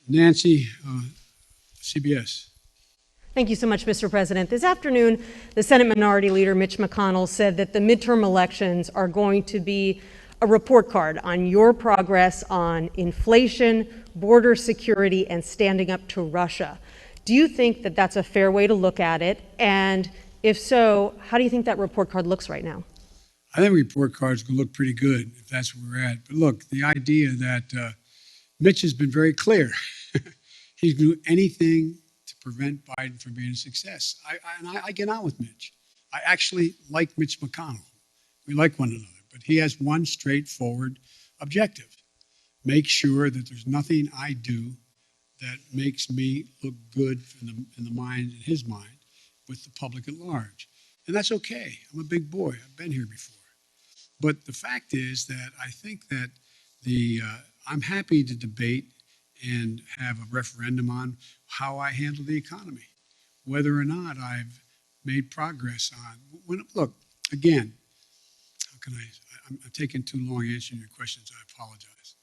Nancy, CBS. Thank you so much, Mr. President. This afternoon, the Senate Minority Leader, Mitch McConnell, said that the midterm elections are going to be a report card on your progress on inflation, border security, and standing up to Russia. Do you think that that's a fair way to look at it? And if so, how do you think that report card looks right now? I think report cards can look pretty good if that's where we're at. But look, the idea that Mitch has been very clear. He's going to do anything to prevent Biden from being a success. I get on with Mitch. I actually like Mitch McConnell. We like one another. But he has one straightforward objective. Make sure that there's nothing I do that makes me look good in the mind, in his mind, with the public at large. And that's okay. I'm a big boy. I've been here before. But the fact is that I think that I'm happy to debate and have a referendum on how I handle the economy, whether or not I've made progress on. Look, again, how can I'm taking too long answering your questions. I apologize.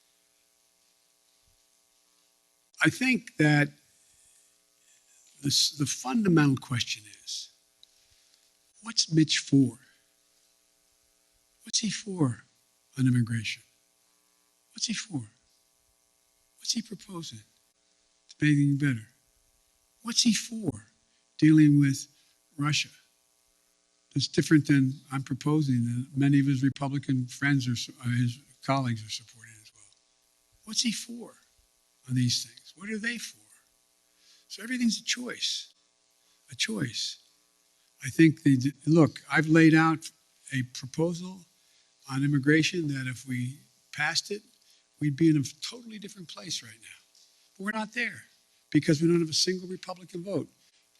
I think that the fundamental question is, what's Mitch for? What's he for on immigration? What's he for? What's he proposing to make anything better? What's he for dealing with Russia? It's different than I'm proposing that many of his Republican friends or his colleagues are supporting as well. What's he for on these things? What are they for? So everything's a choice, a choice. I think, look, I've laid out a proposal on immigration that if we passed it, we'd be in a totally different place right now. But we're not there because we don't have a single Republican vote.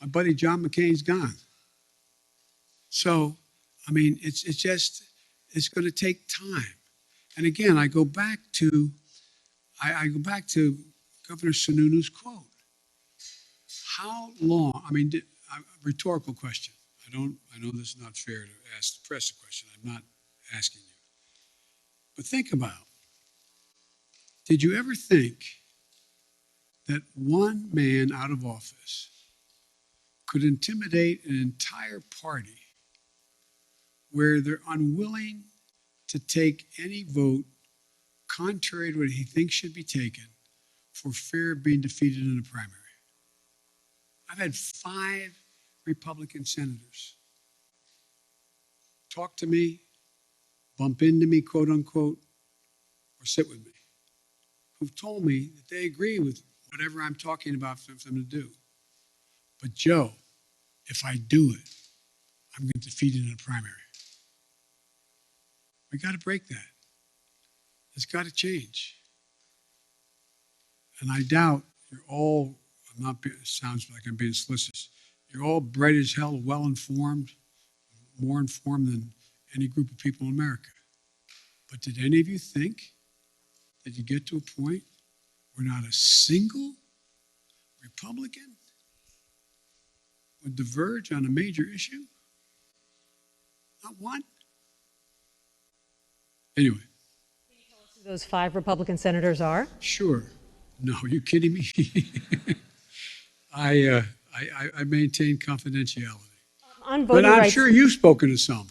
My buddy John McCain's gone. So, I mean, it's going to take time. And again, I go back to Governor Sununu's quote. How long? I mean, rhetorical question. I know this is not fair to ask the press a question. I'm not asking you. But think about, did you ever think that one man out of office could intimidate an entire party where they're unwilling to take any vote contrary to what he thinks should be taken for fear of being defeated in a primary? I've had 5 Republican senators talk to me, bump into me, quote unquote, or sit with me, who've told me that they agree with whatever I'm talking about for them to do. But Joe, if I do it, I'm going to defeat it in a primary. We got to break that. It's got to change. And I doubt you're all, it sounds like I'm being solicitous, you're all bright as hell, well-informed, more informed than any group of people in America. But did any of you think that you get to a point where not a single Republican would diverge on a major issue? Not one. Anyway. Can you tell us who those 5 Republican senators are? Sure. No, are you kidding me? I maintain confidentiality. On voting but I'm rights, sure you've spoken to some.